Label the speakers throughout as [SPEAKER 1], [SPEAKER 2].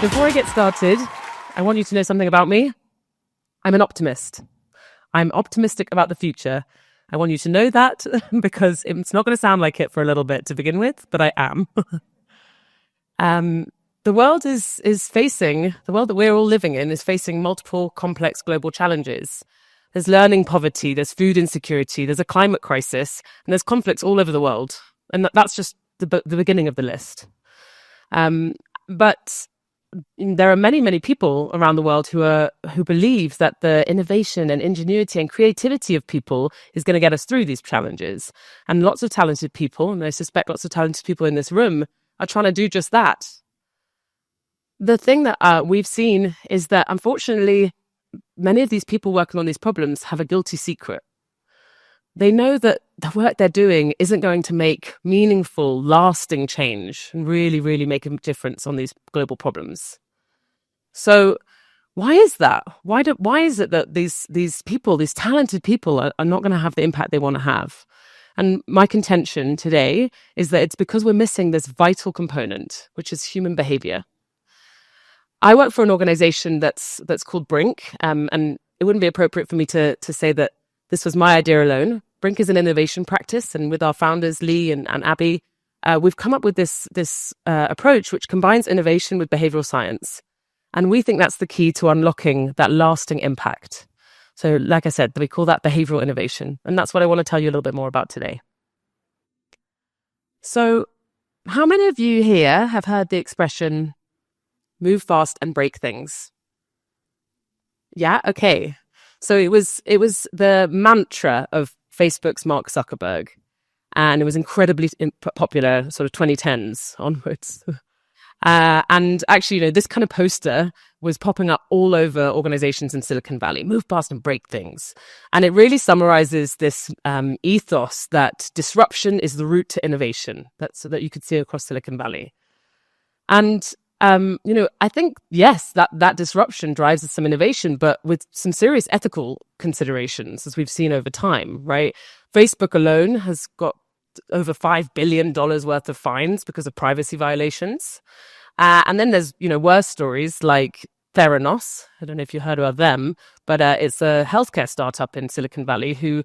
[SPEAKER 1] Before I get started, I want you to know something about me. I'm an optimist. I'm optimistic about the future. I want you to know that because it's not going to sound like it for a little bit to begin with, but I am. The world the world that we're all living in is facing multiple complex global challenges. There's learning poverty, there's food insecurity, there's a climate crisis, and there's conflicts all over the world. And that's just the beginning of the list. But there are many, many people around the world who believe that the innovation and ingenuity and creativity of people is going to get us through these challenges. And lots of talented people, and I suspect lots of talented people in this room, are trying to do just that. The thing that we've seen is that, unfortunately, many of these people working on these problems have a guilty secret. They know that the work they're doing isn't going to make meaningful, lasting change and really, really make a difference on these global problems. So why is that? Why is it that these people, these talented people, are not going to have the impact they want to have? And my contention today is that it's because we're missing this vital component, which is human behavior. I work for an organization that's called Brink, and it wouldn't be appropriate for me to say that this was my idea alone. Brink is an innovation practice, and with our founders, Lee and Abby, we've come up with this approach which combines innovation with behavioral science. And we think that's the key to unlocking that lasting impact. So like I said, we call that behavioral innovation. And that's what I want to tell you a little bit more about today. So how many of you here have heard the expression, move fast and break things? Yeah, okay. So it was the mantra of Facebook's Mark Zuckerberg, and it was incredibly popular sort of 2010s onwards. And actually, this kind of poster was popping up all over organizations in Silicon Valley, move fast and break things. And it really summarizes this ethos that disruption is the route to innovation. That's so that you could see across Silicon Valley. And I think, yes, that disruption drives some innovation, but with some serious ethical considerations, as we've seen over time, right? Facebook alone has got over $5 billion worth of fines because of privacy violations. And then there's, worse stories like Theranos. I don't know if you heard about them, but it's a healthcare startup in Silicon Valley who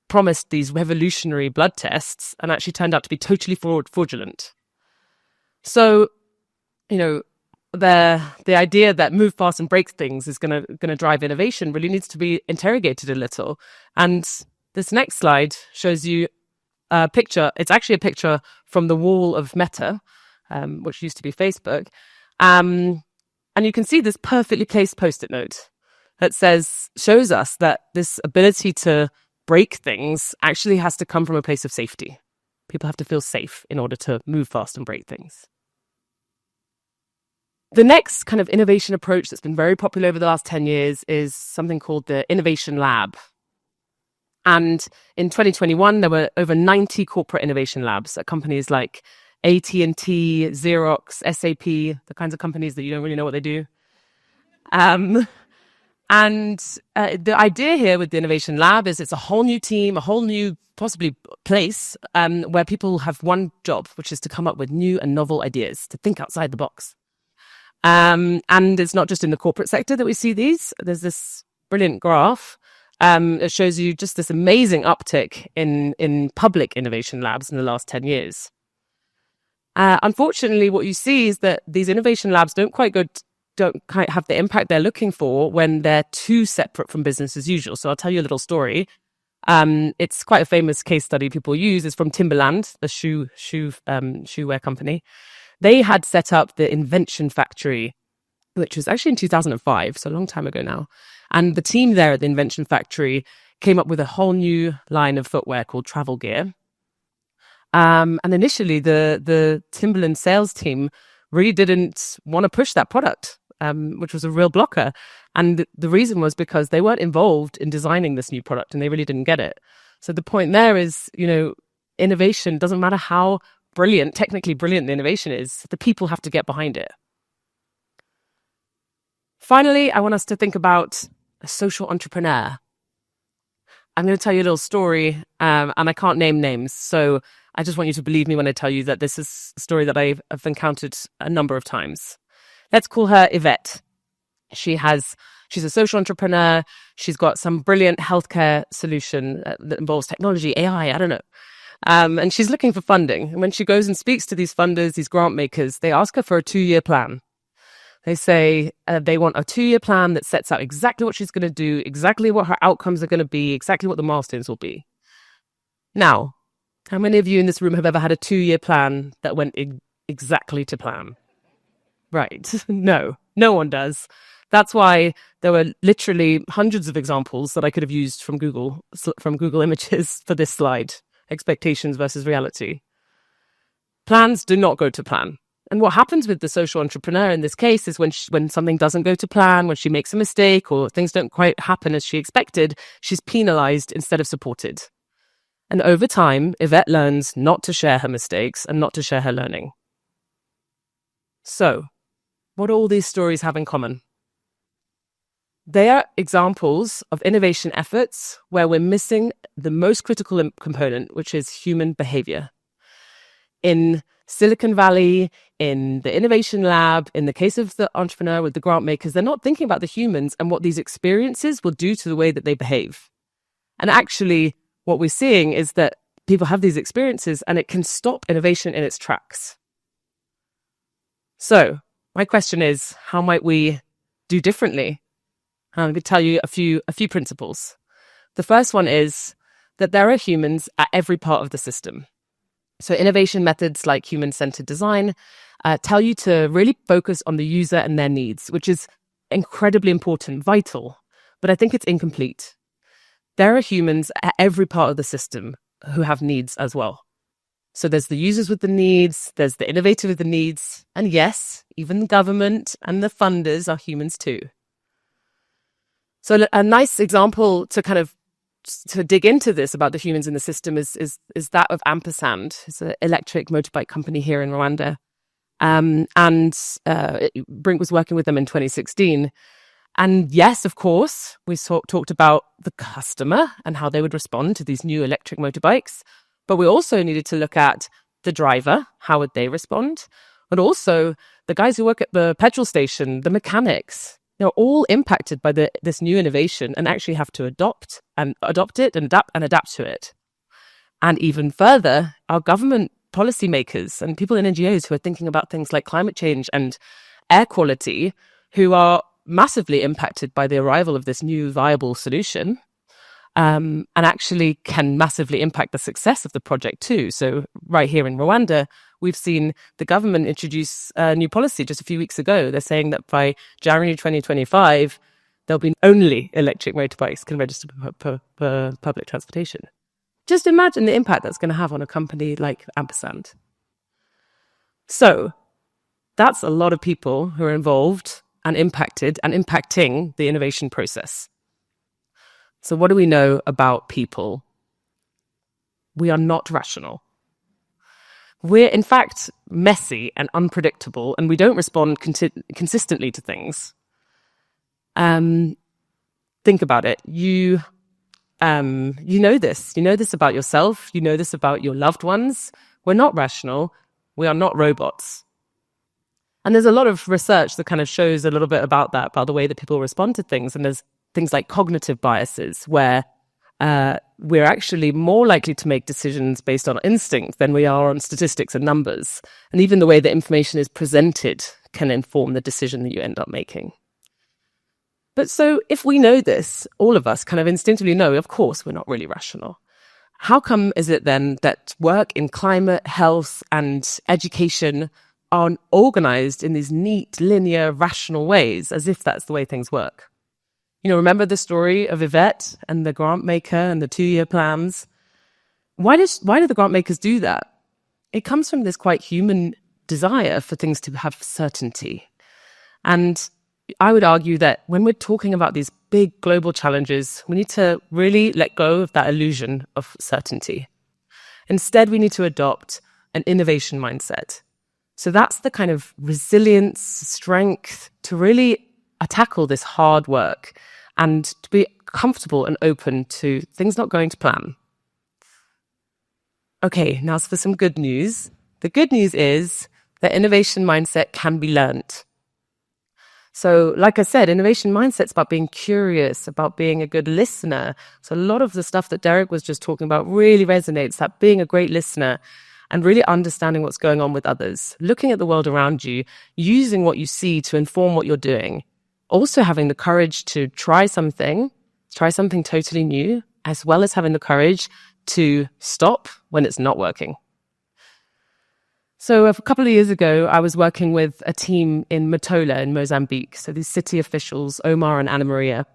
[SPEAKER 1] promised these revolutionary blood tests and actually turned out to be totally fraudulent. So, the idea that move fast and break things is going to drive innovation really needs to be interrogated a little. And this next slide shows you a picture. It's actually a picture from the wall of Meta, which used to be Facebook. And you can see this perfectly placed Post-it note that shows us that this ability to break things actually has to come from a place of safety. People have to feel safe in order to move fast and break things. The next kind of innovation approach that's been very popular over the last 10 years is something called the Innovation Lab. And in 2021, there were over 90 corporate innovation labs at companies like AT&T, Xerox, SAP, the kinds of companies that you don't really know what they do. And the idea here with the Innovation Lab is it's a whole new team, a whole new possibly place where people have one job, which is to come up with new and novel ideas, to think outside the box. And it's not just in the corporate sector that we see these. There's this brilliant graph that shows you just this amazing uptick in public innovation labs in the last 10 years. Unfortunately, what you see is that these innovation labs don't quite have the impact they're looking for when they're too separate from business as usual. So I'll tell you a little story. It's quite a famous case study people use. It's from Timberland, the shoewear company. They had set up the Invention Factory, which was actually in 2005, so a long time ago now. And the team there at the Invention Factory came up with a whole new line of footwear called Travel Gear. And initially, the Timberland sales team really didn't want to push that product, which was a real blocker. And the reason was because they weren't involved in designing this new product and they really didn't get it. So the point there is, innovation doesn't matter how technically brilliant the innovation is, the people have to get behind it. Finally, I want us to think about a social entrepreneur. I'm going to tell you a little story, and I can't name names, so I just want you to believe me when I tell you that this is a story that I've encountered a number of times. Let's call her Yvette. She's a social entrepreneur. She's got some brilliant healthcare solution that involves technology, AI, I don't know. And she's looking for funding. And when she goes and speaks to these funders, these grant makers, they ask her for a 2-year plan. They say they want a 2-year plan that sets out exactly what she's going to do, exactly what her outcomes are going to be, exactly what the milestones will be. Now, how many of you in this room have ever had a 2-year plan that went exactly to plan? Right. No one does. That's why there were literally hundreds of examples that I could have used from Google Images for this slide. Expectations versus reality. Plans do not go to plan. And what happens with the social entrepreneur in this case is when something doesn't go to plan, when she makes a mistake or things don't quite happen as she expected, she's penalized instead of supported. And over time, Yvette learns not to share her mistakes and not to share her learning. So, what do all these stories have in common? They are examples of innovation efforts where we're missing the most critical component, which is human behavior. In Silicon Valley, in the innovation lab, in the case of the entrepreneur with the grant makers, they're not thinking about the humans and what these experiences will do to the way that they behave. And actually, what we're seeing is that people have these experiences and it can stop innovation in its tracks. So, my question is, how might we do differently? I'm going to tell you a few principles. The first one is that there are humans at every part of the system. So innovation methods like human-centered design tell you to really focus on the user and their needs, which is incredibly important, vital, but I think it's incomplete. There are humans at every part of the system who have needs as well. So there's the users with the needs, there's the innovator with the needs, and yes, even the government and the funders are humans too. So a nice example to dig into this about the humans in the system is that of Ampersand. It's an electric motorbike company here in Rwanda. Brink was working with them in 2016. And yes, of course, we talked about the customer and how they would respond to these new electric motorbikes. But we also needed to look at the driver, how would they respond? But also the guys who work at the petrol station, the mechanics. They're all impacted by this new innovation and actually have to adopt it and adapt to it. And even further, our government policymakers and people in NGOs who are thinking about things like climate change and air quality, who are massively impacted by the arrival of this new viable solution, and actually can massively impact the success of the project too. So right here in Rwanda, we've seen the government introduce a new policy just a few weeks ago. They're saying that by January 2025, there'll be only electric motorbikes can register for public transportation. Just imagine the impact that's going to have on a company like Ampersand. So that's a lot of people who are involved and impacted and impacting the innovation process. So what do we know about people? We are not rational. We're, in fact, messy and unpredictable, and we don't respond consistently to things. Think about it. You know this. You know this about yourself. You know this about your loved ones. We're not rational. We are not robots. And there's a lot of research that kind of shows a little bit about that, about the way that people respond to things. And there's things like cognitive biases, where we're actually more likely to make decisions based on instinct than we are on statistics and numbers. And even the way that information is presented can inform the decision that you end up making. But so if we know this, all of us kind of instinctively know, of course, we're not really rational. How come is it then that work in climate, health, and education are organized in these neat, linear, rational ways, as if that's the way things work? You know, remember the story of Yvette and the grant maker and the 2-year plans? Why do the grant makers do that? It comes from this quite human desire for things to have certainty. And I would argue that when we're talking about these big global challenges, we need to really let go of that illusion of certainty. Instead, we need to adopt an innovation mindset. So that's the kind of resilience, strength to really tackle this hard work and to be comfortable and open to things not going to plan. Okay, now for some good news. The good news is that innovation mindset can be learnt. So, like I said, innovation mindset's about being curious, about being a good listener. So, a lot of the stuff that Derek was just talking about really resonates, that being a great listener and really understanding what's going on with others, looking at the world around you, using what you see to inform what you're doing. Also having the courage to try something totally new, as well as having the courage to stop when it's not working. So a couple of years ago, I was working with a team in Matola in Mozambique. So these city officials, Omar and Ana Maria,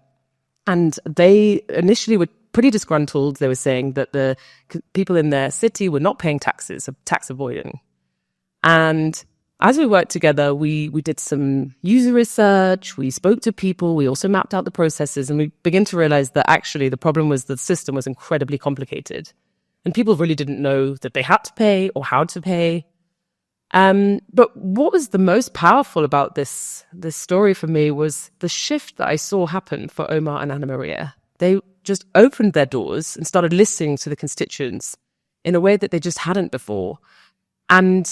[SPEAKER 1] and they initially were pretty disgruntled. They were saying that the people in their city were not paying taxes, tax avoiding. And as we worked together, we did some user research, we spoke to people, we also mapped out the processes, and we began to realize that actually the problem was the system was incredibly complicated. And people really didn't know that they had to pay or how to pay. But what was the most powerful about this story for me was the shift that I saw happen for Omar and Ana Maria. They just opened their doors and started listening to the constituents in a way that they just hadn't before. And,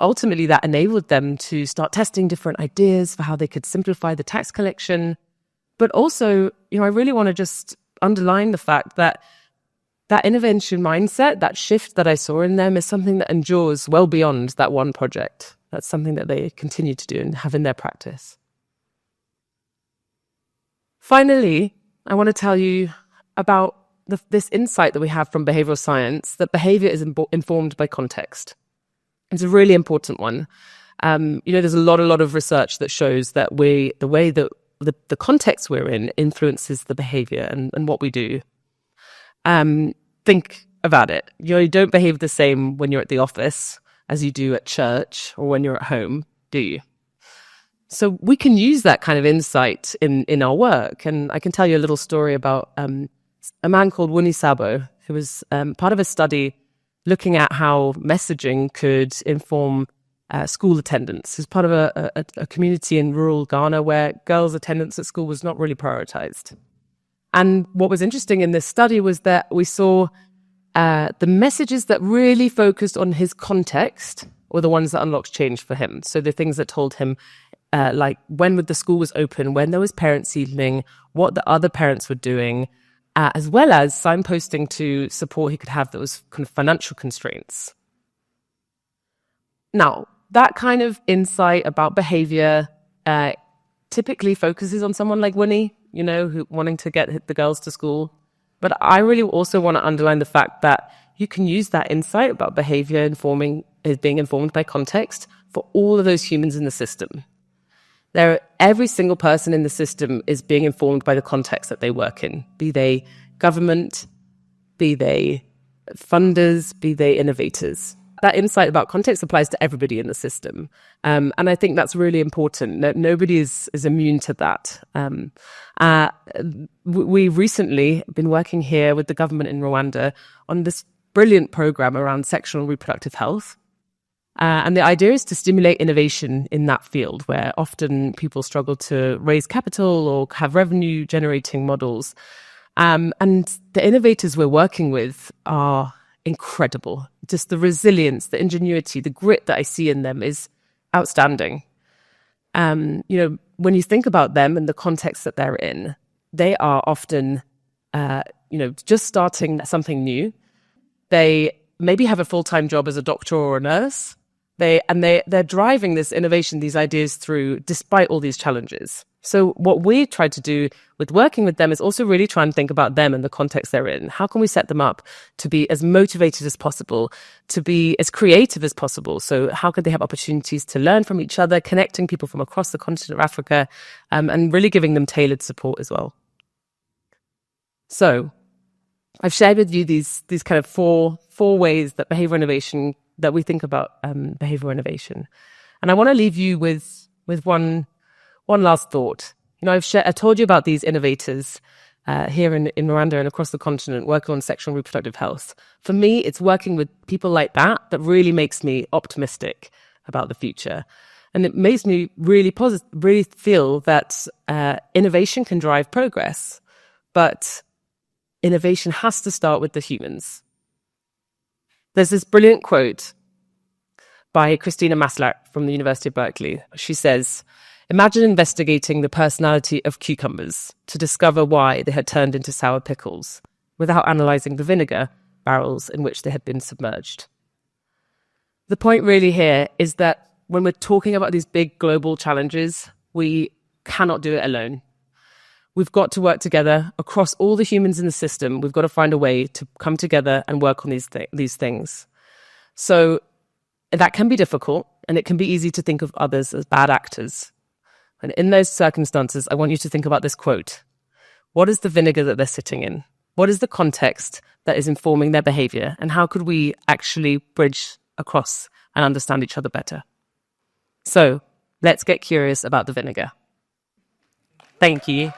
[SPEAKER 1] ultimately that enabled them to start testing different ideas for how they could simplify the tax collection. But also, I really want to just underline the fact that intervention mindset, that shift that I saw in them is something that endures well beyond that one project. That's something that they continue to do and have in their practice. Finally, I want to tell you about this insight that we have from behavioral science, that behavior is informed by context. It's a really important one. There's a lot of research that shows that the way that the context we're in influences the behavior and what we do. Think about it. You don't behave the same when you're at the office as you do at church or when you're at home, do you? So we can use that kind of insight in our work. And I can tell you a little story about a man called Wuni Sabo, who was part of a study looking at how messaging could inform school attendance. He's part of a community in rural Ghana where girls' attendance at school was not really prioritized. And what was interesting in this study was that we saw the messages that really focused on his context were the ones that unlocked change for him. So the things that told him, like when the school was open, when there was parents' evening, what the other parents were doing, as well as signposting to support he could have that was kind of financial constraints. Now, that kind of insight about behavior typically focuses on someone like Winnie, who wanting to get the girls to school. But I really also want to underline the fact that you can use that insight about behavior being informed by context for all of those humans in the system. Every single person in the system is being informed by the context that they work in, be they government, be they funders, be they innovators. That insight about context applies to everybody in the system. And I think that's really important. Nobody is immune to that. We recently been working here with the government in Rwanda on this brilliant program around sexual and reproductive health. And the idea is to stimulate innovation in that field where often people struggle to raise capital or have revenue generating models. And the innovators we're working with are incredible. Just the resilience, the ingenuity, the grit that I see in them is outstanding. When you think about them and the context that they're in, they are often, just starting something new. They maybe have a full-time job as a doctor or a nurse. They're driving this innovation, these ideas through despite all these challenges. So what we try to do with working with them is also really try and think about them and the context they're in. How can we set them up to be as motivated as possible, to be as creative as possible? So how could they have opportunities to learn from each other, connecting people from across the continent of Africa, and really giving them tailored support as well? So I've shared with you these kind of four ways that behavioral innovation, that we think about behavioral innovation. And I want to leave you with one last thought. I told you about these innovators here in Rwanda and across the continent working on sexual and reproductive health. For me, it's working with people like that really makes me optimistic about the future. And it makes me really feel that innovation can drive progress, but innovation has to start with the humans. There's this brilliant quote by Christina Maslach from the University of Berkeley. She says, Imagine investigating the personality of cucumbers to discover why they had turned into sour pickles without analysing the vinegar barrels in which they had been submerged. The point really here is that when we're talking about these big global challenges, we cannot do it alone. We've got to work together across all the humans in the system. We've got to find a way to come together and work on these things. So that can be difficult, and it can be easy to think of others as bad actors. And in those circumstances, I want you to think about this quote. What is the vinegar that they're sitting in? What is the context that is informing their behavior? And how could we actually bridge across and understand each other better? So let's get curious about the vinegar. Thank you.